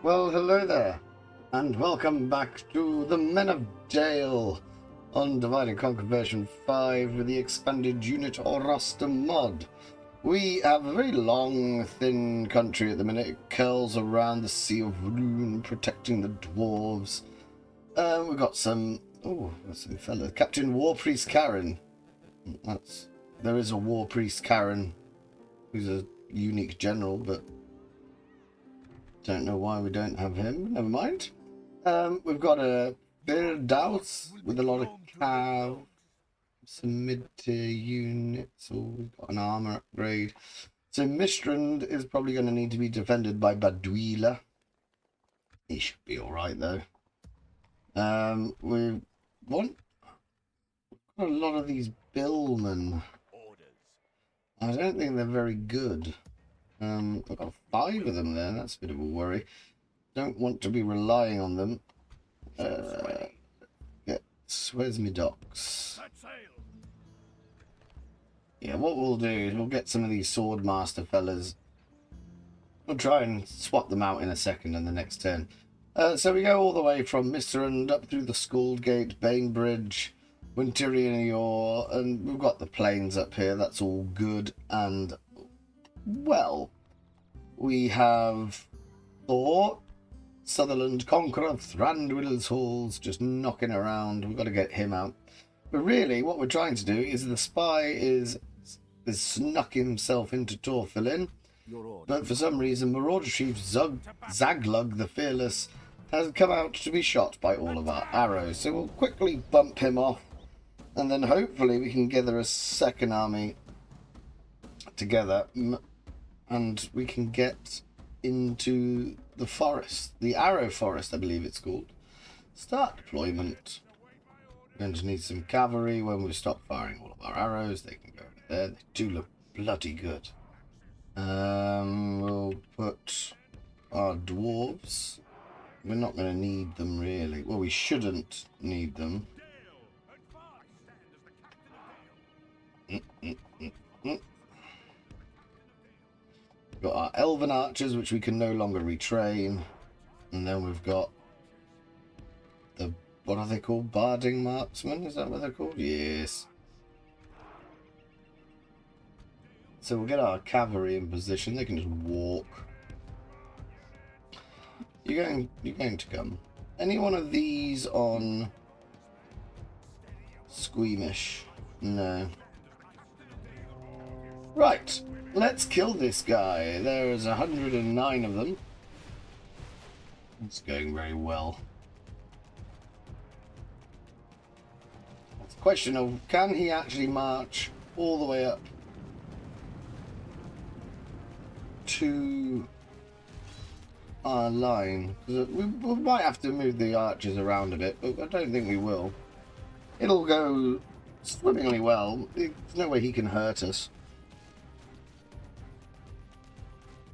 Well, hello there, and welcome back to the Men of Dale on Divide and Conquer version 5 with the expanded unit or roster mod. We have a very long, thin country at the minute. It curls around the Sea of Rune, protecting the dwarves. We've got some... oh, that's some fella. Captain War Priest Karen. There is a War Priest Karen who's a unique general, but don't know why we don't have him. Never mind. We've got a Douse with a lot of cav, some mid-tier units. Oh, we've got an armor upgrade. So Mistrand is probably going to need to be defended by Baduila. He should be all right though. We've got a lot of these billmen. I don't think they're very good. I've got 5 of them there. That's a bit of a worry. Don't want to be relying on them. Where's me docks? Yeah, what we'll do is we'll get some of these Swordmaster fellas. We'll try and swap them out in a second in the next turn. So we go all the way from Mistrand up through the Scald Gate, Bainbridge, Winterian EUR, and we've got the plains up here. That's all good. And, well, we have Thor, Sutherland, Conqueror, Thranduil's Halls, just knocking around. We've got to get him out. But really, what we're trying to do is the spy is snuck himself into Torfilin. But for some reason, Marauder Chief Zaglug the Fearless has come out to be shot by all of our arrows. So we'll quickly bump him off. And then hopefully we can gather a second army together. And we can get into the forest. The Arrow Forest, I believe it's called. Start deployment. We're going to need some cavalry. When we stop firing all of our arrows, they can go in there. They do look bloody good. We'll put our dwarves. We're not going to need them really. Well, we shouldn't need them. We've got our elven archers, which we can no longer retrain. And then we've got the, what are they called? Barding marksmen? Is that what they're called? Yes. So we'll get our cavalry in position. They can just walk. You're going to come. Any one of these on Squeamish? No. Right. Let's kill this guy. There's 109 of them. It's going very well. It's a question of, can he actually march all the way up to our line? We might have to move the archers around a bit, but I don't think we will. It'll go swimmingly well. There's no way he can hurt us.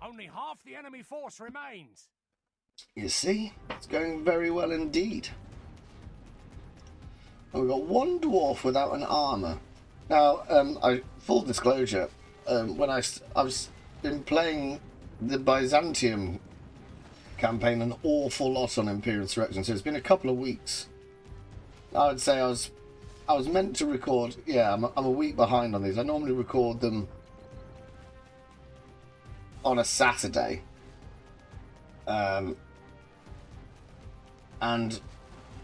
Only half the enemy force remains. You see, it's going very well indeed. And we've got one dwarf without an armor. Now, full disclosure, when I've been playing the Byzantium campaign an awful lot on Imperial Insurrection, so it's been a couple of weeks. I would say I was meant to record. Yeah, I'm a week behind on these. I normally record them on a Saturday, and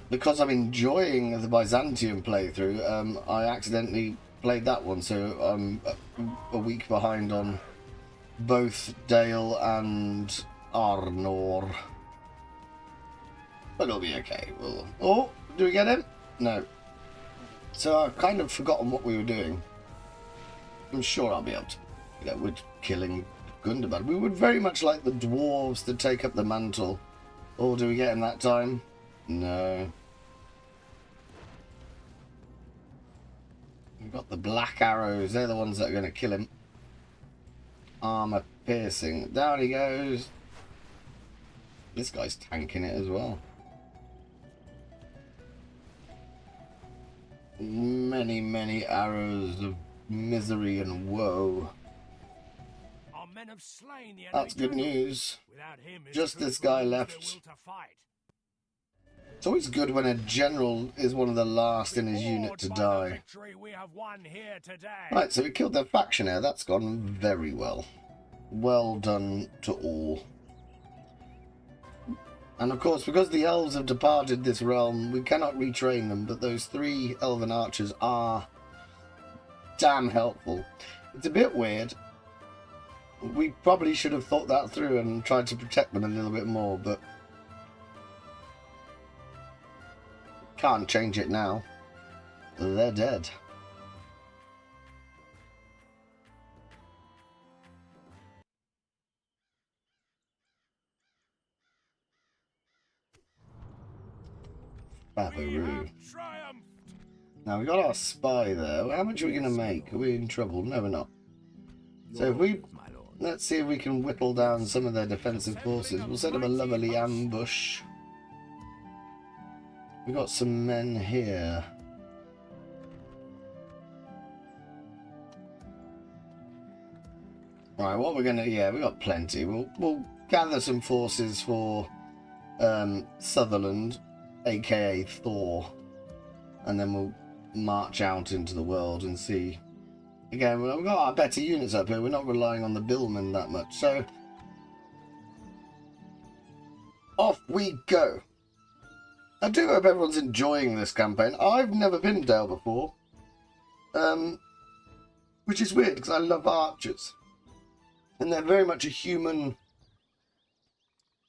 because I'm enjoying the Byzantium playthrough, I accidentally played that one, so I'm a week behind on both Dale and Arnor. But it'll be okay. Oh, do we get him? No. So I've kind of forgotten what we were doing. I'm sure I'll be able to. Yeah, we're killing Gundabad. We would very much like the dwarves to take up the mantle. Oh, do we get him that time? No. We've got the black arrows. They're the ones that are going to kill him. Armor piercing. Down he goes. This guy's tanking it as well. Many, many arrows of misery and woe. men have slain the enemy. That's good news. Without him, his Just troops this guy will lose left. their will to fight. It's always good when a general is one of the last in his unit to Reward by the die. victory we have won here today. Right, so we killed their faction here. That's gone very well. Well done to all. And of course, because the elves have departed this realm, we cannot retrain them, but those 3 elven archers are damn helpful. It's a bit weird. We probably should have thought that through and tried to protect them a little bit more, but can't change it now. They're dead. Babaroo. Now we got our spy there. How much are we going to make? Are we in trouble? No, we're not. So if we... Let's see if we can whittle down some of their defensive forces. We'll set up a lovely ambush. We've got some men here. Right, what we're going to... Yeah, we've got plenty. We'll gather some forces for Sutherland, aka Thor. And then we'll march out into the world and see. Again, we've got our better units up here. We're not relying on the billmen that much. So, off we go. I do hope everyone's enjoying this campaign. I've never been Dale before. Which is weird, because I love archers. And they're very much a human,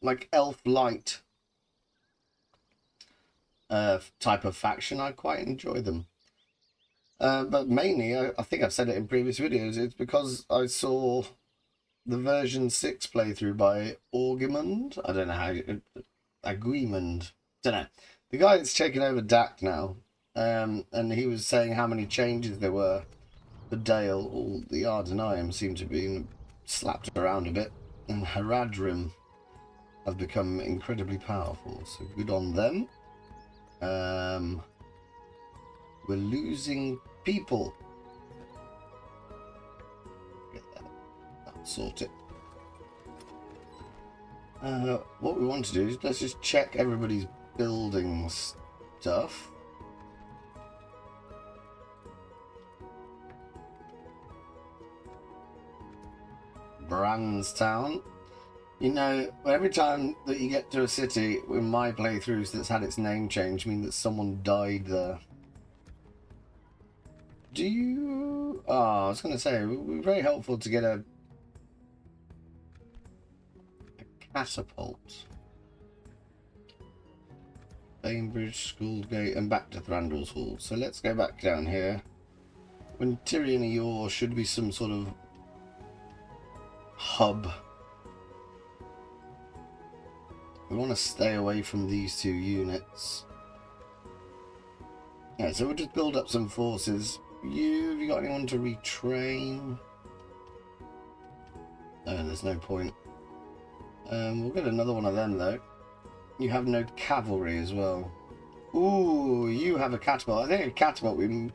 like, elf light type of faction. I quite enjoy them. But mainly, I think I've said it in previous videos, it's because I saw the version 6 playthrough by Orgimund. I don't know how... Agreemund. Don't know. The guy that's taken over DaC now. And he was saying how many changes there were for Dale. All the Ardenayim seem to be slapped around a bit. And Haradrim have become incredibly powerful. So good on them. We're losing people. Get that. That'll sort it. What we want to do is let's just check everybody's building stuff. Brandstown. You know, every time that you get to a city in my playthroughs that's had its name changed, mean that someone died there. Do you... Oh, I was going to say, it would be very helpful to get a catapult. Bainbridge, Schoolgate, and back to Thranduil's Hall. So let's go back down here. When Tyrion EUR should be some sort of hub. We want to stay away from these 2 units. Yeah, so we'll just build up some forces. Have you got anyone to retrain? No, there's no point. We'll get another one of them though. You have no cavalry as well. Ooh, you have a catapult. I think a catapult would be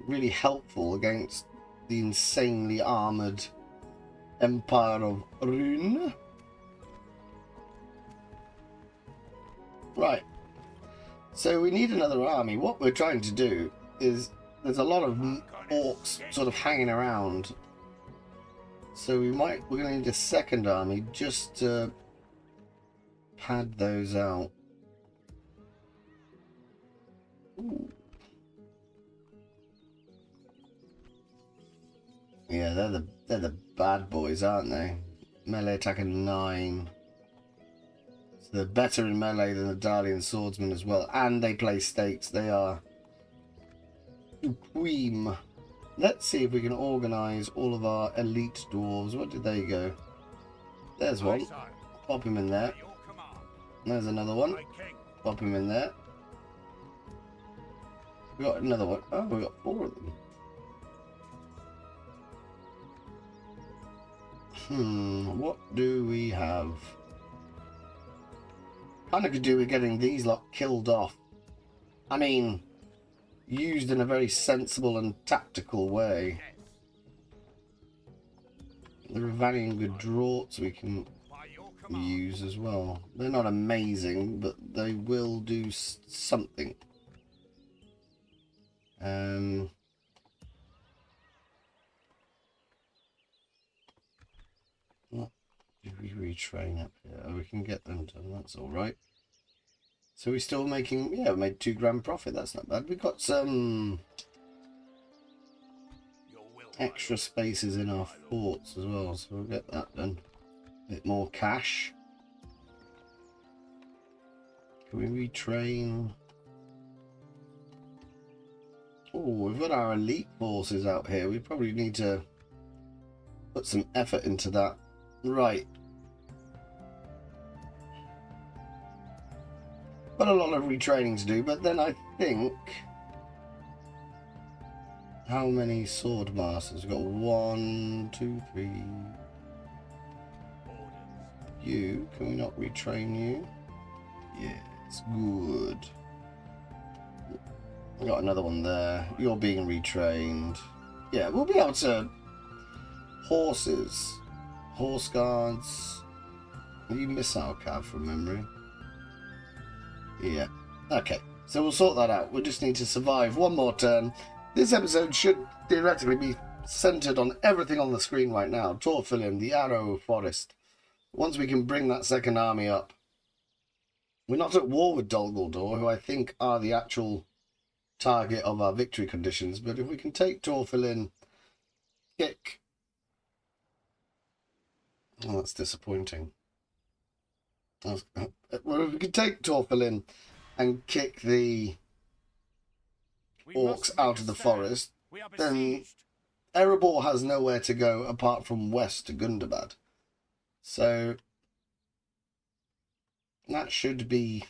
really helpful against the insanely armoured Empire of Rune. Right. So we need another army. What we're trying to do is there's a lot of orcs sort of hanging around. So we're going to need a second army just to pad those out. Ooh. Yeah, they're the bad boys, aren't they? Melee attack of 9. So they're better in melee than the Dalian swordsman as well, and they play stakes. They are supreme. Let's see if we can organise all of our elite dwarves. Where did they go? There's one. Pop him in there. There's another one. Pop him in there. We got another one. Oh, we got 4 of them. What do we have? Kind of could do with getting these lot killed off. I mean, used in a very sensible and tactical way. The Ravanian good draughts we can By your command. use as well. They're not amazing, but they will do something. What did we retrain up here? Oh, we can get them done. That's all right. So we're still making, yeah, we made $2 profit. That's not bad. We've got some extra spaces in our forts as well, so we'll get that done. A bit more cash. Can we retrain? Oh, we've got our elite forces out here. We probably need to put some effort into that. Right. Got a lot of retraining to do, but then I think... How many sword masters? We've got 1, 2, 3. You, can we not retrain you? Yes, good. We got another one there. You're being retrained. Yeah, we'll be able to... Horses. Horse guards. Are you missile cav from memory? Yeah. Okay, so we'll sort that out. We just need to survive one more turn. This episode should theoretically be centered on everything on the screen right now. Torfilin, the Arrow Forest. Once we can bring that second army up. We're not at war with Dol Guldur, who I think are the actual target of our victory conditions, but if we can take Torfilin, kick... Oh, that's disappointing. Well, if we can take Torfilin and kick the orcs out of the forest, then Erebor has nowhere to go apart from west to Gundabad. So that should be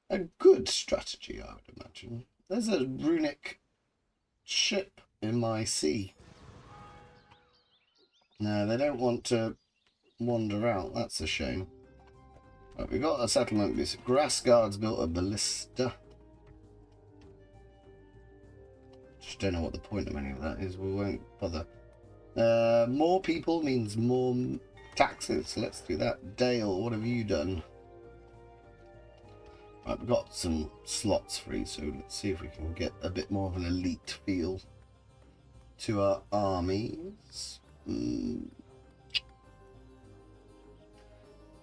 a good strategy, I would imagine. There's a runic ship in my sea. No, they don't want to wander out. That's a shame. Right, we got a settlement. This grass guards built a ballista. Just don't know what the point of any of that is. We won't bother. More people means more taxes. So let's do that. Dale, what have you done? Right, we've got some slots free, so let's see if we can get a bit more of an elite feel to our armies.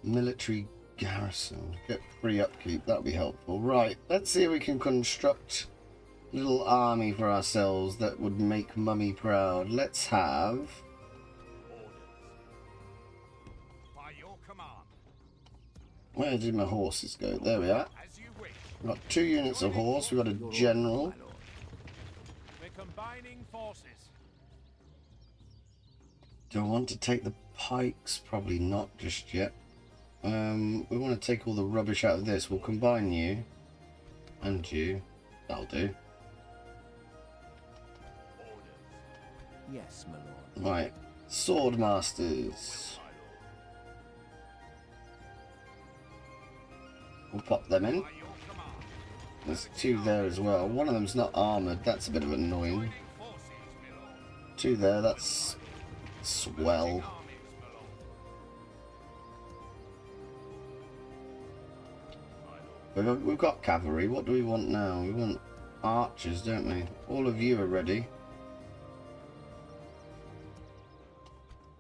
Military garrison. Get free upkeep. That'll be helpful. Right, let's see if we can construct a little army for ourselves that would make Mummy proud. Let's have... By your command. Where did my horses go? There we are. We've got 2 units of horse. We've got a general. We're combining forces. Do I want to take the pikes? Probably not just yet. We want to take all the rubbish out of this. We'll combine you and you. That'll do. Yes, my lord. Right. Sword masters. We'll pop them in. There's 2 there as well. One of them's not armoured. That's a bit of annoying. 2 there. That's swell. We've got cavalry. What do we want now? We want archers, don't we? All of you are ready.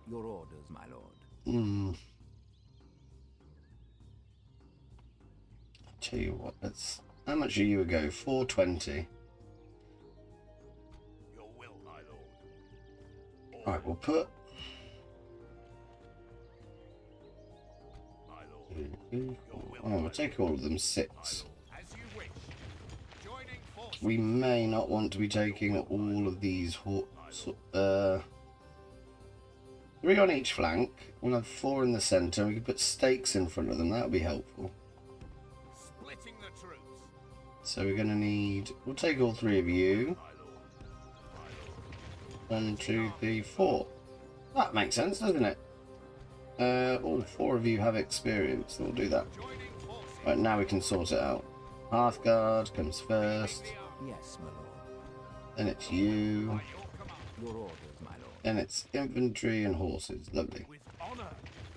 Your orders, my lord. I'll tell you what, let's... How much are you a go? 420. Your will, my lord. Right, we'll put... My lord. Oh, we'll take all of them 6. As you wish. Joining forces. We may not want to be taking all of these 3 on each flank. We'll have 4 in the centre. We can put stakes in front of them. That'll be helpful. Splitting the troops. So we're going to need... We'll take all 3 of you. 1, 2, 3, 4. That makes sense, doesn't it? All 4 of you have experience. We'll do that. Right, now we can sort it out. Hearthguard comes first. Yes, my lord. Then it's you. Your orders, my lord. And it's infantry and horses. Lovely. With honor,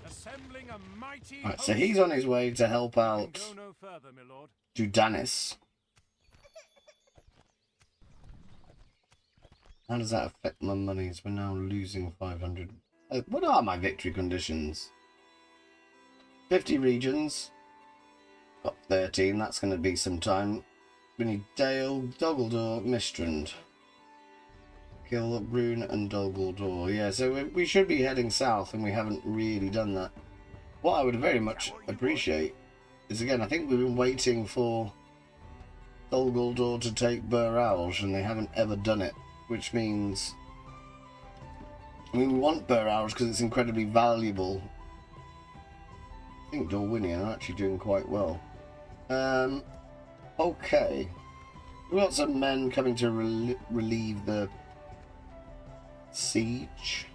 assembling a mighty Right, so host. he's on his way to help Can out go no further, my lord. Judanis. How does that affect my monies? We're now losing 500. What are my victory conditions? 50 regions. Got 13. That's going to be some time. We need Dale, Doggeldor, Mistrand. Kill Rune and Doggeldor. Yeah, so we should be heading south, and we haven't really done that. What I would very much appreciate is, again, I think we've been waiting for Doggeldor to take Buralge, and they haven't ever done it. Which means, I mean, we want Buralge because it's incredibly valuable. I think Dorwinian are actually doing quite well. Okay. We've got some men coming to relieve the siege.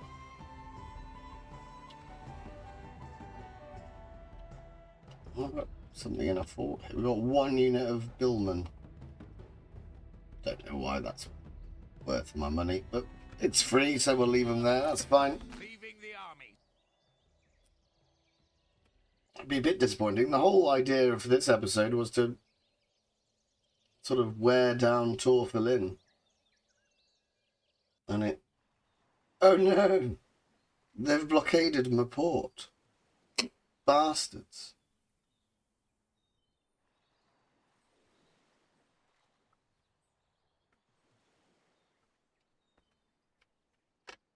I've got something in a fort here. We've got 1 unit of billmen. Don't know why that's worth my money, but it's free, so we'll leave them there. That's fine. Leaving the army. It'd be a bit disappointing. The whole idea of this episode was to sort of wear down Torfilin. And it... Oh no! They've blockaded my port. Bastards.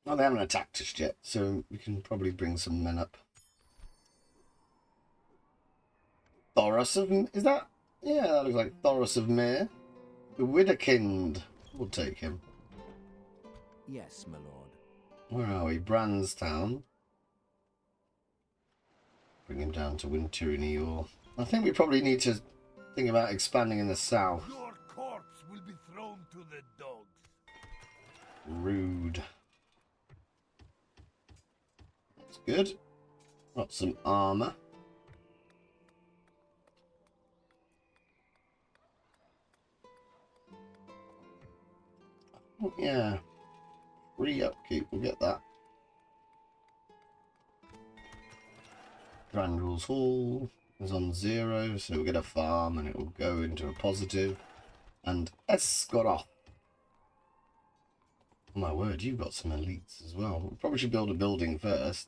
Well, they haven't attacked us yet, so we can probably bring some men up. Thoros of... Is that... Yeah, that looks like Thoros of Myr. The Widerkind. We'll take him. Yes, my lord. Where are we? Brandstown. Bring him down to Winter in EUR. I think we probably need to think about expanding in the south. Your corpse will be thrown to the dogs. Rude. That's good. Got some armor. Oh, yeah. Free upkeep, we'll get that. Grand Rules Hall is on 0, so we'll get a farm and it will go into a positive. And Esgoroth. Oh my word, you've got some elites as well. We probably should build a building first.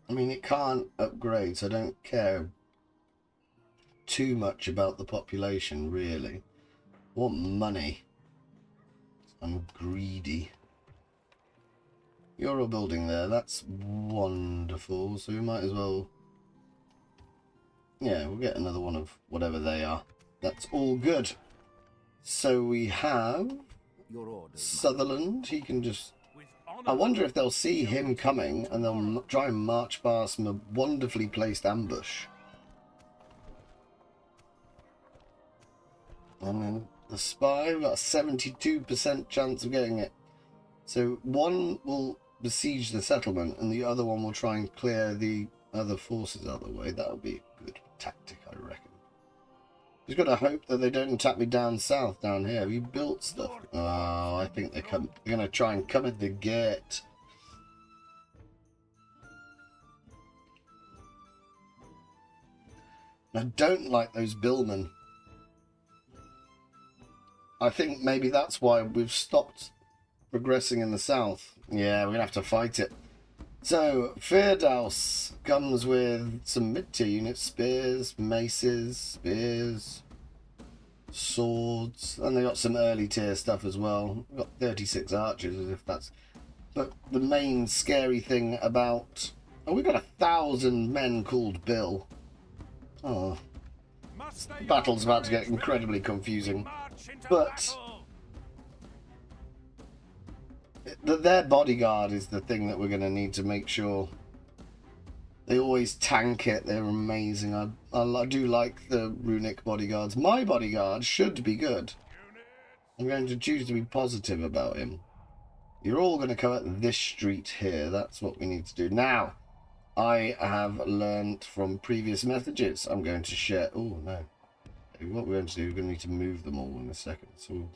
I mean, it can't upgrade, so I don't care too much about the population, really. I want money. I'm greedy. You're all building there. That's wonderful. So we might as well... Yeah, we'll get another one of whatever they are. That's all good. So we have... Your orders, Sutherland. He can just... I wonder if they'll see him coming and they'll try and march past a wonderfully placed ambush. And then the spy, we've got a 72% chance of getting it. So one will besiege the settlement and the other one will try and clear the other forces out of the way. That'll be a good tactic, I reckon. Just got to hope that they don't attack me down south, down here. Have you built stuff? Oh, I think they're going to try and come at the gate. I don't like those billmen. I think maybe that's why we've stopped progressing in the south. Yeah, we're going to have to fight it. So, Firdaus comes with some mid-tier units, spears, maces, spears, swords, and they got some early tier stuff as well. We've got 36 archers, as if that's... But the main scary thing about... Oh, we've got 1,000 men called Bill. Oh. The battle's about to get incredibly confusing. But... their bodyguard is the thing that we're going to need to make sure. They always tank it. They're amazing. I do like the runic bodyguards. My bodyguard should be good. I'm going to choose to be positive about him. You're all going to come at this street here. That's what we need to do. Now, I have learned from previous messages. I'm going to share. Oh no! What we're going to do? We're going to need to move them all in a second. So,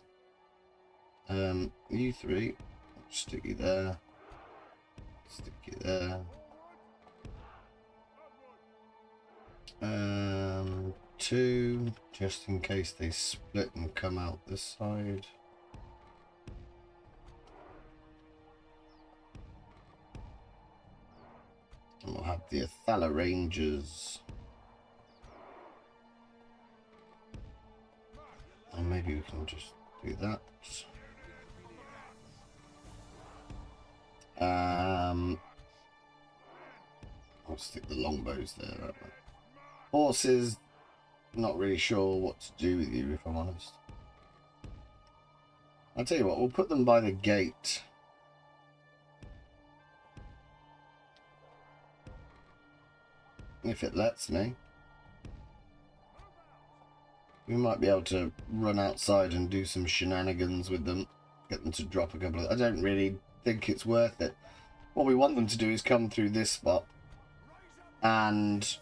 you three, stick you there. Stick you there. 2, just in case they split and come out this side. And we'll have the Athala Rangers. And maybe we can just do that. I'll stick the longbows there. Horses, not really sure what to do with you, if I'm honest. I'll tell you what, we'll put them by the gate. If it lets me. We might be able to run outside and do some shenanigans with them. Get them to drop a couple of... I don't really think it's worth it. What we want them to do is come through this spot and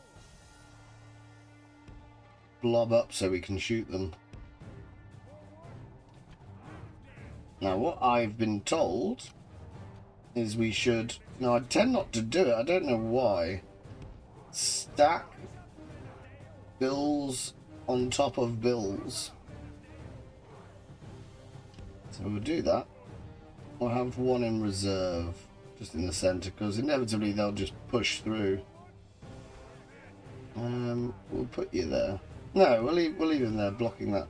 blob up so we can shoot them. Now what I've been told is we should... Now I tend not to do it, I don't know why. Stack bills on top of bills. So we'll do that. We'll have one in reserve, just in the centre, because inevitably they'll just push through. We'll put you there. No, we'll leave him there, blocking that.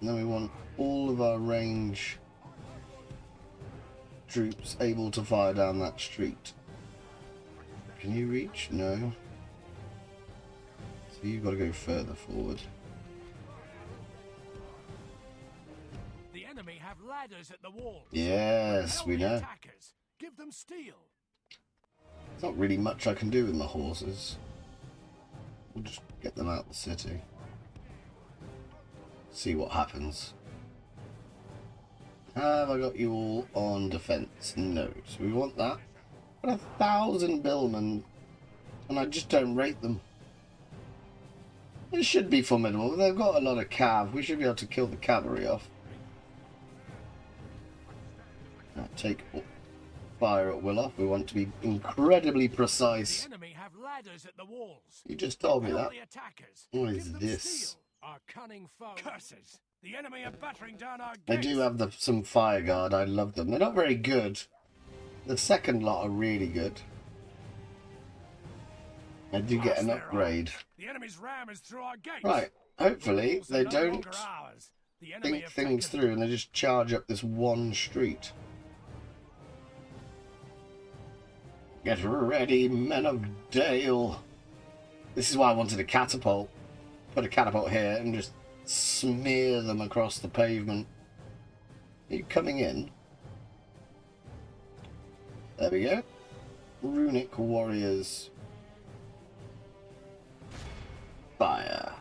And then we want all of our range troops able to fire down that street. Can you reach? No. So you've got to go further forward. The enemy have ladders at the walls. Yes, we know. Attackers. Give them steel. There's not really much I can do with my horses. We'll just get them out of the city. See what happens. Have I got you all on defence? No. So we want that. But 1,000 billmen, and I just don't rate them. It should be formidable. They've got a lot of cav. We should be able to kill the cavalry off. Now, take fire at will off. We want to be incredibly precise. The enemy have ladders at the walls. You just told me that. The attackers. What is Give them this? steel. Our cunning foe. Curses. The enemy are battering down our gates. They do have some fire guard. I love them. They're not very good. The second lot are really good. I do get an upgrade. The enemy's ram is through our gates. Right. Hopefully they don't The enemy think have things taken... through and they just charge up this one street. Get ready, men of Dale. This is why I wanted a catapult. Put a catapult here and just smear them across the pavement. Are you coming in? There we go. Runic warriors. Fire.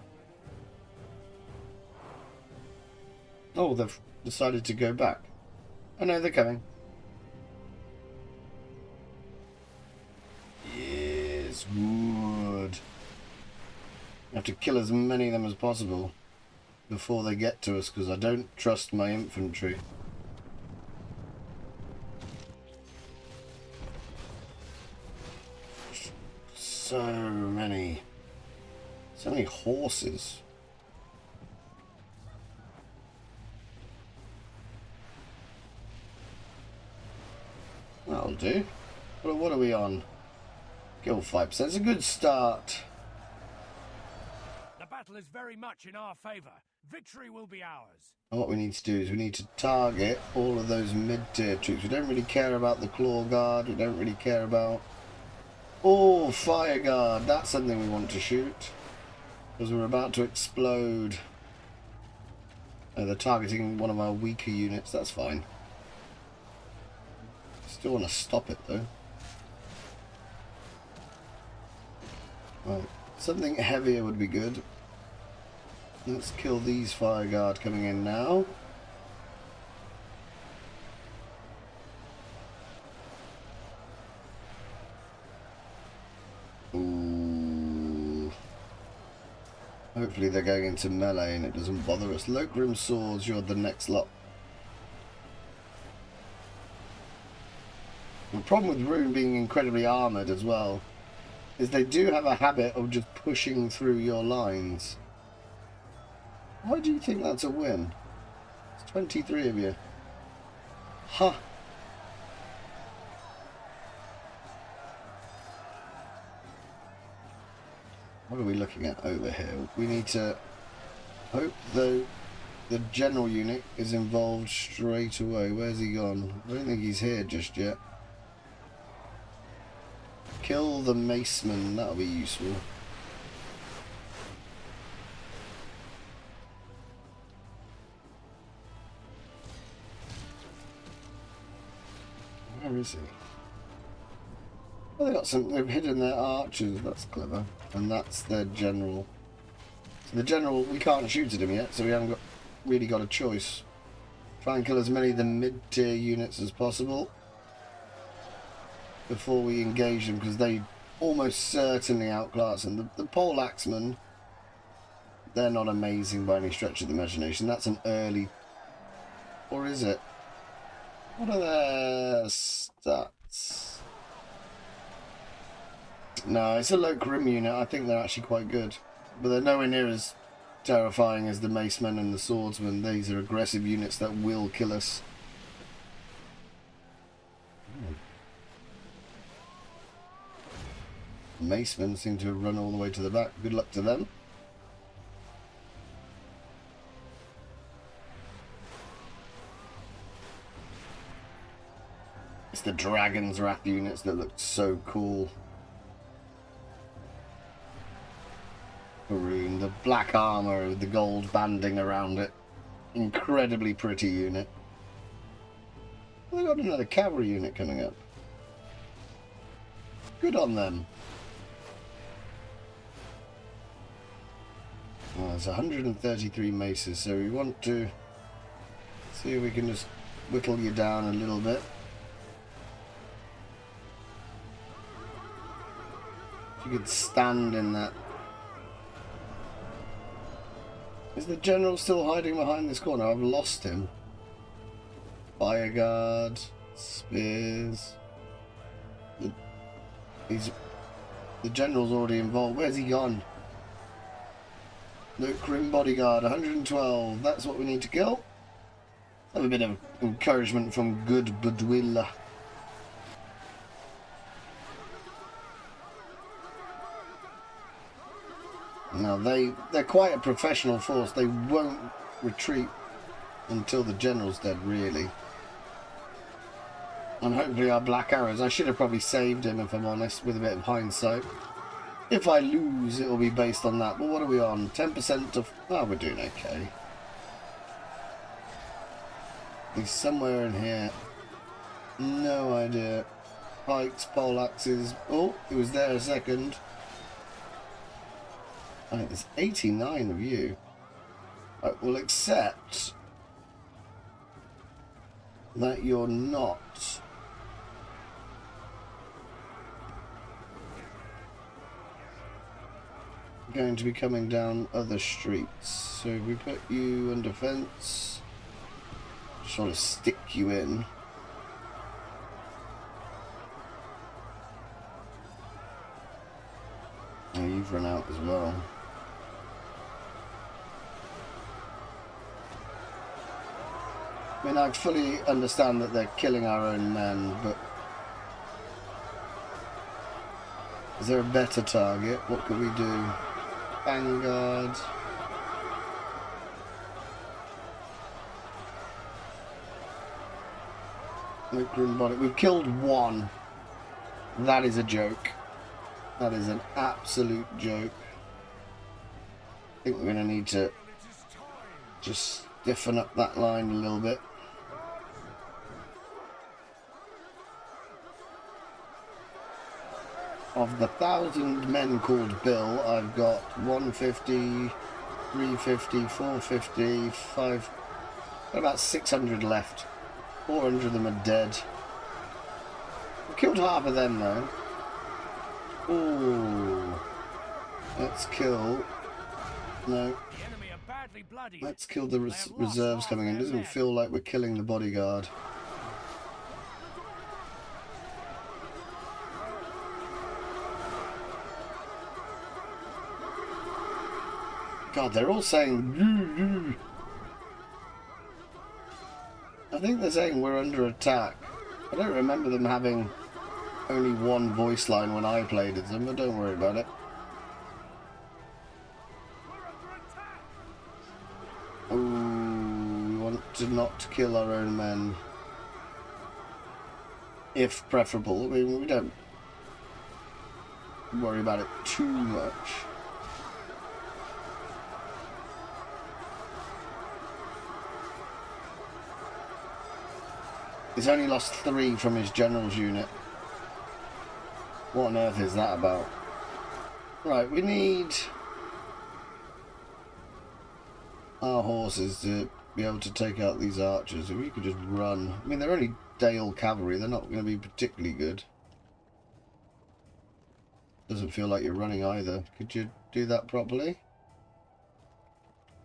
Oh, they've decided to go back. Oh no, they're coming. Yes, good. I have to kill as many of them as possible before they get to us, because I don't trust my infantry. So many horses. That'll do. But what are we on? Guild 5%. It's a good start. The battle is very much in our favour. Victory will be ours. And what we need to do is we need to target all of those mid-tier troops. We don't really care about the Claw Guard. We don't really care about... Oh, Fire Guard. That's something we want to shoot. Because we're about to explode. Oh, they're targeting one of our weaker units. That's fine. Still want to stop it, though. Right. Something heavier would be good. Let's kill these Fire Guard coming in now. hopefully they're going into melee and it doesn't bother us. Lokrim swords, you're the next lot. The problem with Rune being incredibly armoured as well is they do have a habit of just pushing through your lines. Why do you think that's a win? It's 23 of you. Huh. What are we looking at over here? We need to hope, though, the general unit is involved straight away. Where's he gone? I don't think he's here just yet. Kill the maceman, that'll be useful. Where is he? Well, they got some. They've hidden their archers. That's clever, and that's their general. So the general, we can't shoot at him yet, so we haven't really got a choice. Try and kill as many of the mid-tier units as possible before we engage them, because they almost certainly outclass them. The pole axemen, they're not amazing by any stretch of the imagination. That's an early, or is it? What are their stats? No, it's a low grim unit. I think they're actually quite good, but they're nowhere near as terrifying as the macemen and the swordsmen. These are aggressive units that will kill us. Macemen seem to have run all the way to the back. Good luck to them. It's the Dragon's Wrath units that look so cool. Maroon, the black armour with the gold banding around it. Incredibly pretty unit. They've got another cavalry unit coming up. Good on them. Well, there's 133 maces, so we want to see if we can just whittle you down a little bit. If you could stand in that. Is the general still hiding behind this corner? I've lost him. Fire guard, spears. The general's already involved. Where's he gone? Look, Grim bodyguard, 112. That's what we need to kill. Have a bit of encouragement from good Budwilla. Now they're quite a professional force. They won't retreat until the general's dead, really. And hopefully our black arrows. I should have probably saved him, if I'm honest, with a bit of hindsight. If I lose, it will be based on that. But what are we on? 10% of... Oh, we're doing okay. He's somewhere in here. No idea. Pikes, poleaxes. Oh, he was there a second. Right, there's 89 of you. Right, we'll accept that you're not going to be coming down other streets. So if we put you under fence, just want to stick you in. Oh, you've run out as well. I mean, I fully understand that they're killing our own men, but is there a better target? What could we do? Vanguard. We've killed one. That is a joke. That is an absolute joke. I think we're going to need to just stiffen up that line a little bit. Of the 1,000 men called Bill, I've got 150, 350, 450, 5... about 600 left. 400 of them are dead. We killed half of them though. Ooh. Let's kill No. The enemy are badly bloodied. Let's kill the They have lost reserves half coming in. their Doesn't men. feel like we're killing the bodyguard. God, they're all saying "Yoo, yoo." I think they're saying we're under attack. I don't remember them having only one voice line when I played as them, but don't worry about it. Ooh, we want to not kill our own men. If preferable. I mean, we don't worry about it too much. He's only lost 3 from his general's unit. What on earth is that about? Right, we need our horses to be able to take out these archers. If we could just run. I mean, they're only Dale cavalry. They're not going to be particularly good. Doesn't feel like you're running either. Could you do that properly?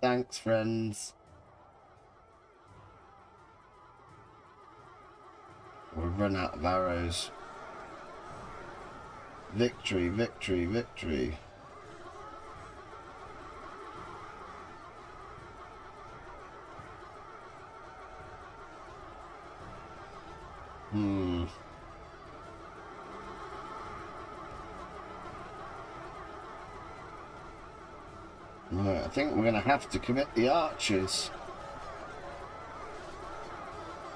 Thanks, friends. We've run out of arrows. Victory, victory, victory. Right, I think we're going to have to commit the archers.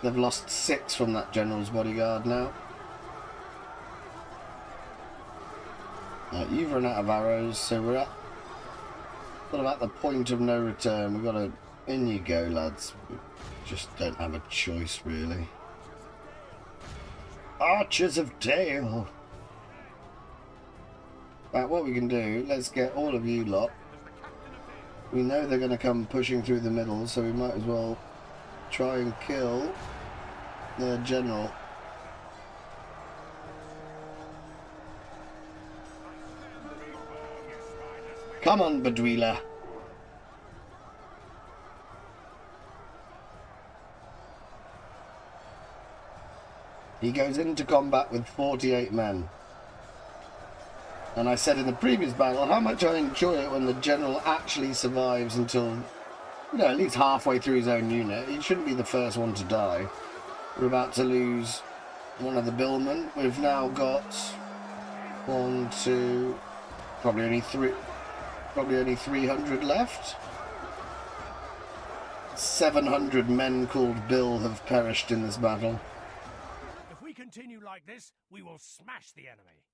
They've lost 6 from that general's bodyguard now. Right, you've run out of arrows, so we're sort of at the point of no return. We've got to... In you go, lads. We just don't have a choice, really. Archers of Dale! Right, what we can do, let's get all of you lot. We know they're going to come pushing through the middle, so we might as well try and kill their general. Come on, Badwila. He goes into combat with 48 men. And I said in the previous battle how much I enjoy it when the general actually survives until, you know, at least halfway through his own unit. He shouldn't be the first one to die. We're about to lose one of the billmen. We've now got 1, 2, probably only 300 left. 700 men called Bill have perished in this battle. If we continue like this, we will smash the enemy.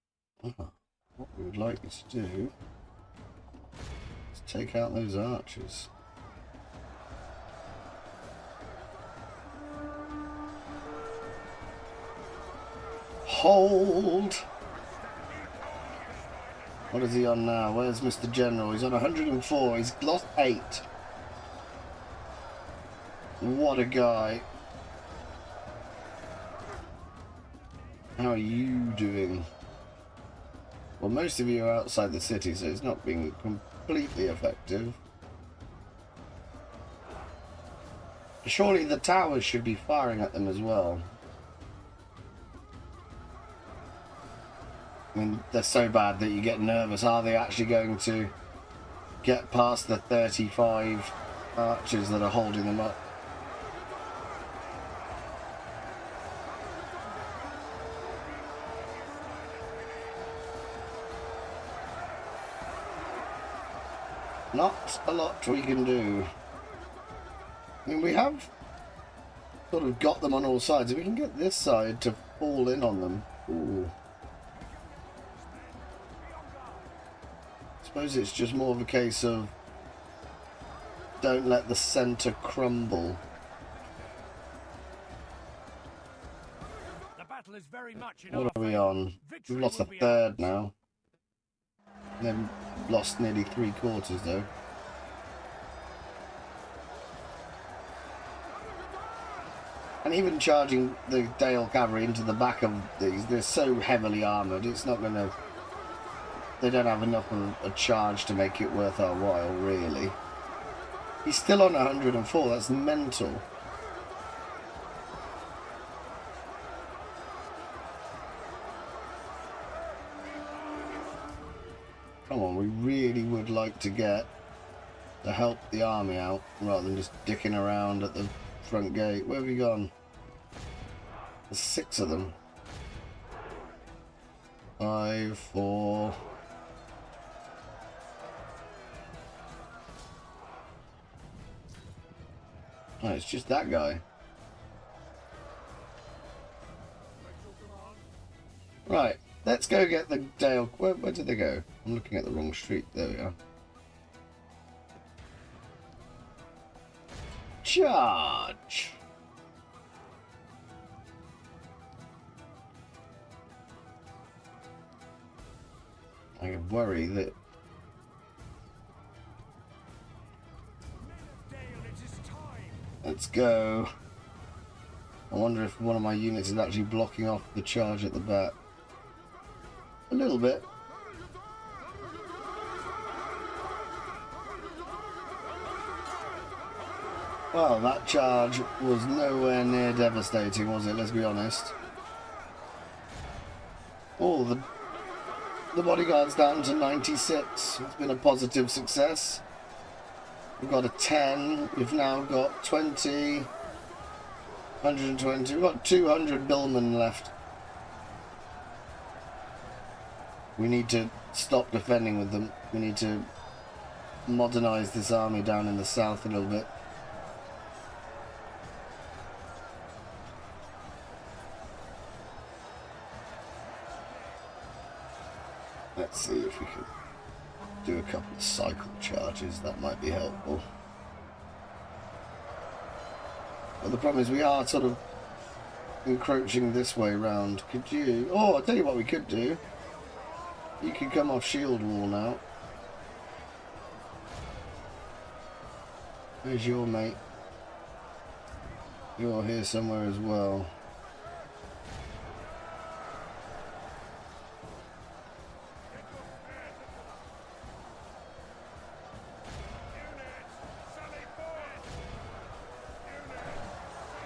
What we would like you to do is take out those archers. Hold! What is he on now? Where's Mr. General? He's on 104. He's lost 8. What a guy. How are you doing? Well, most of you are outside the city, so it's not being completely effective. Surely the towers should be firing at them as well. I mean, they're so bad that you get nervous. Are they actually going to get past the 35 archers that are holding them up? Not a lot we can do. I mean, we have sort of got them on all sides. If we can get this side to fall in on them. Ooh. I suppose it's just more of a case of don't let the centre crumble. The battle is very much in What our are we favor. on? Victory We've lost a will be third ours. now. They've lost nearly 3/4 though. And even charging the Dale cavalry into the back of these, they're so heavily armoured, it's not going to they don't have enough of a charge to make it worth our while, really. He's still on 104, that's mental. Come on, we really would like to get to help the army out rather than just dicking around at the front gate. Where have you gone? There's 6 of them. 5, 4. Oh, it's just that guy. Right, let's go get the Dale. Where did they go? I'm looking at the wrong street. There we are. Charge! I worry that... Let's go. I wonder if one of my units is actually blocking off the charge at the back. A little bit. Well, that charge was nowhere near devastating, was it? Let's be honest. Oh, the bodyguard's down to 96. It's been a positive success. We've got a 10. We've now got 20. 120. We've got 200 billmen left. We need to stop defending with them. We need to modernize this army down in the south a little bit. Let's see if we can do a couple of cycle charges. That might be helpful. But the problem is we are sort of encroaching this way round. Could you... Oh, I'll tell you what we could do. You could come off shield wall now. Where's your mate? You're here somewhere as well.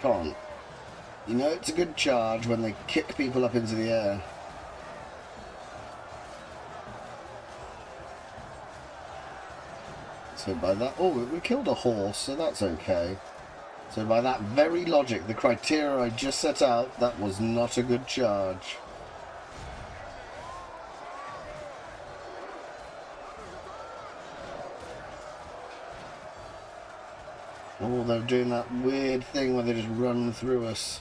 Come on. You know it's a good charge when they kick people up into the air. So by that... Oh, we killed a horse, so that's okay. So by that very logic, the criteria I just set out, that was not a good charge. Oh, they're doing that weird thing where they just run through us.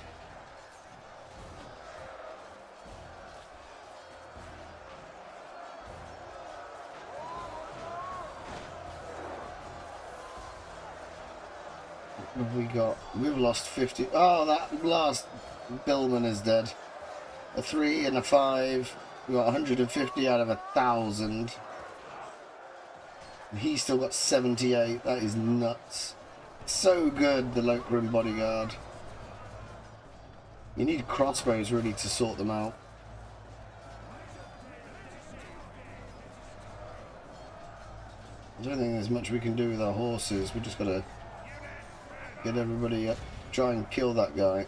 What have we got? We've lost 50. Oh, that last billman is dead. A 3 and a 5. We got 150 out of 1,000. And he's still got 78. That is nuts. So good, the Lokrum bodyguard. You need crossbows really to sort them out. I don't think there's much we can do with our horses. We just gotta get everybody up, try and kill that guy.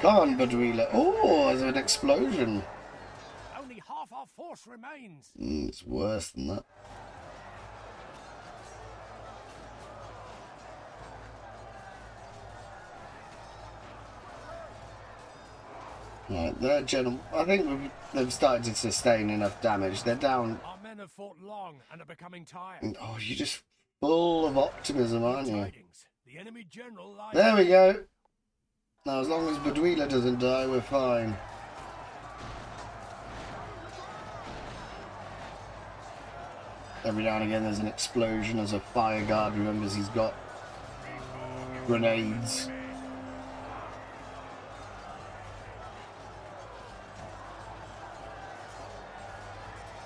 Come on, Badwila. Oh, there's an explosion. Only half our force remains. It's worse than that. Right, they're general. I think they've started to sustain enough damage. They're down. Our men have fought long and are becoming tired. Oh, you're just full of optimism, aren't you? The enemy general lies. There we go. Now, as long as Badwila doesn't die, we're fine. Every now and again there's an explosion as a fire guard remembers he's got grenades.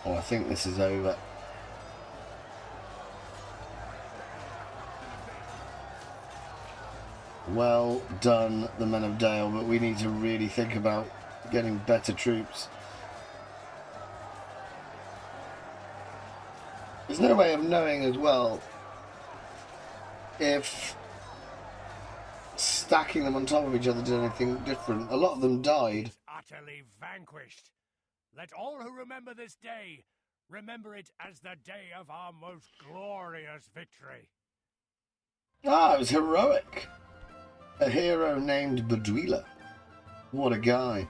Oh, I think this is over. Well done, the Men of Dale, but we need to really think about getting better troops. There's no way of knowing as well if stacking them on top of each other did anything different. A lot of them died. Utterly vanquished. Let all who remember this day remember it as the day of our most glorious victory. Ah, it was heroic. A hero named Bedwila. What a guy.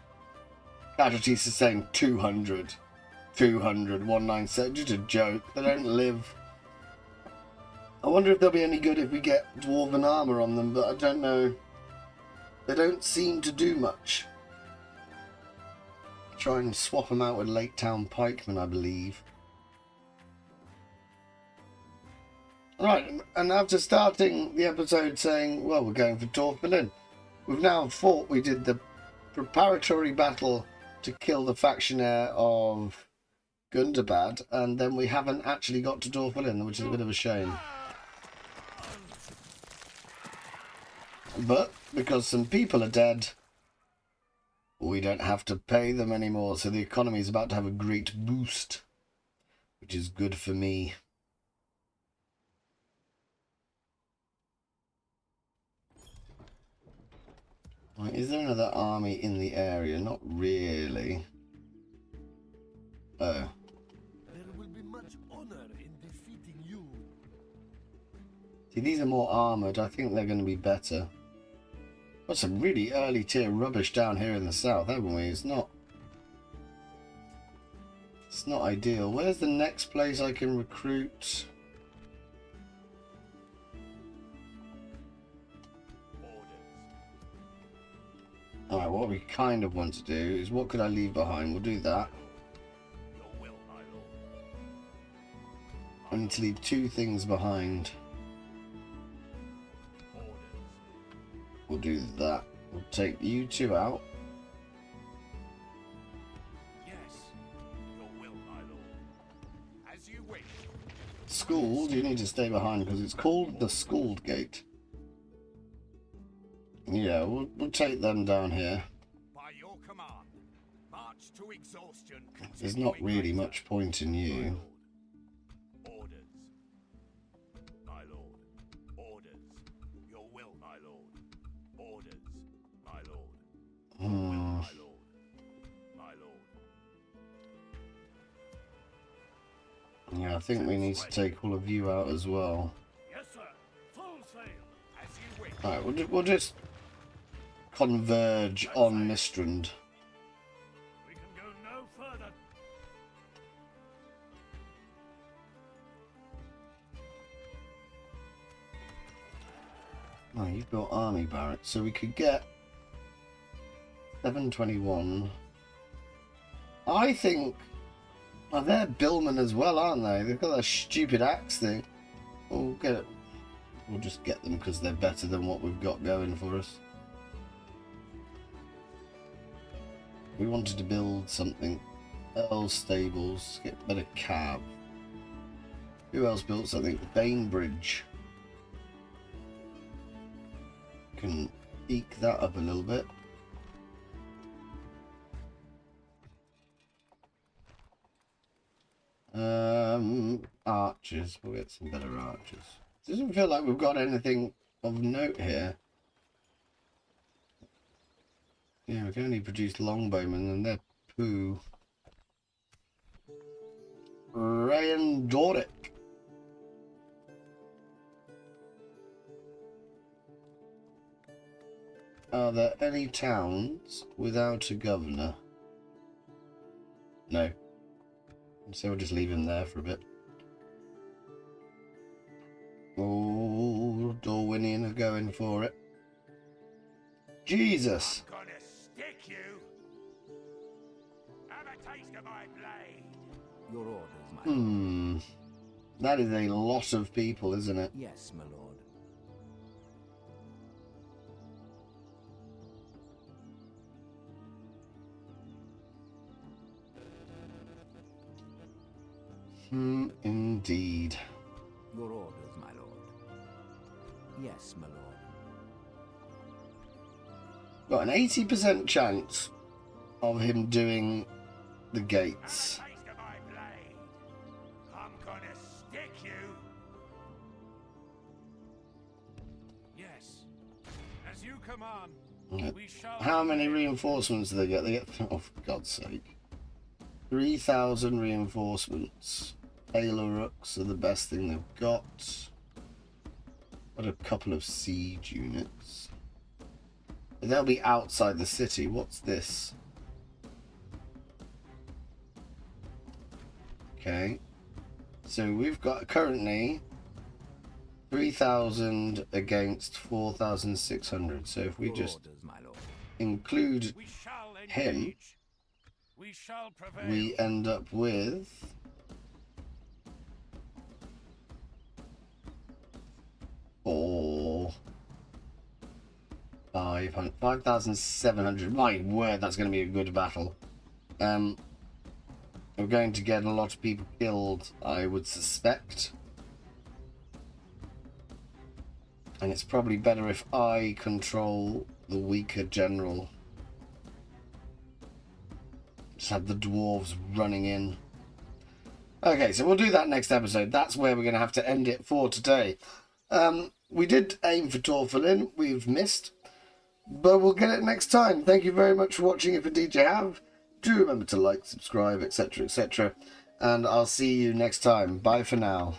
Casualty sustained 200. 200, 197. Just a joke. They don't live. I wonder if they'll be any good if we get dwarven armor on them, but I don't know. They don't seem to do much. Try and swap them out with Lake Town pikemen, I believe. Right, and after starting the episode saying, well, we're going for Torf Berlin, we've now fought. We did the preparatory battle to kill the factionaire of Gundabad, and then we haven't actually got to Torf Berlin, which is a bit of a shame. But because some people are dead, we don't have to pay them anymore, so the economy is about to have a great boost, which is good for me. Right, is there another army in the area? Not really. Oh. There will be much honor in defeating you. See, these are more armoured. I think they're going to be better. Got some really early tier rubbish down here in the south, haven't we? It's not ideal. Where's the next place I can recruit? Alright, what we kind of want to do is, what could I leave behind? We'll do that. I need to leave two things behind. We'll do that. We'll take you two out. Yes, your will, my lord. As you wish. School, you need to stay behind because it's called the Schooled Gate. Yeah, we'll take them down here. By your command, march to exhaustion. There's not really much point in you. Orders, my lord. Orders, your will, my lord. Orders, my lord. Your will, my lord. My lord. Yeah, I think we need to take all of you out as well. Yes, sir. Full sail. As you wish. Alright, we'll just converge on Mistrand. We can go no further. Oh, you've built army barracks, so we could get 721. I think... Oh, they're billmen as well, aren't they? They've got that stupid axe thing. We'll get it. We'll just get them because they're better than what we've got going for us. We wanted to build something. Earl Stables, get better cab. Who else built something? Bainbridge. Can eke that up a little bit. Archers. We'll get some better archers. Doesn't feel like we've got anything of note here. Yeah, we can only produce longbowmen and they're poo. Rayan Doric. Are there any towns without a governor? No. So we'll just leave him there for a bit. Oh, Dorwinian are going for it. Jesus! I'm gonna stick you. Have a taste of my blade. Your orders, my lord. That is a lot of people, isn't it? Yes, my lord. Indeed. Your orders, my lord. Yes, my lord. Got an 80% chance of him doing the gates. Have a taste of my blade. I'm gonna stick you. Yes. As you command, we shall. How many reinforcements do they get? They get, oh, for God's sake. 3,000 reinforcements. Taylor Rooks are the best thing they've got. Got a couple of siege units. And they'll be outside the city. What's this? Okay. So we've got currently 3,000 against 4,600. So if we Your just orders, my lord. include We shall him, engage. We shall prevail. we end up with 5,700. My word, that's going to be a good battle. We're going to get a lot of people killed, I would suspect. And it's probably better if I control the weaker general. Just have the dwarves running in. Okay, so we'll do that next episode. That's where we're going to have to end it for today. We did aim for Torfalin. We've missed. But we'll get it next time. Thank you very much for watching, if indeed you have. Do remember to like, subscribe, etc., etc. And I'll see you next time. Bye for now.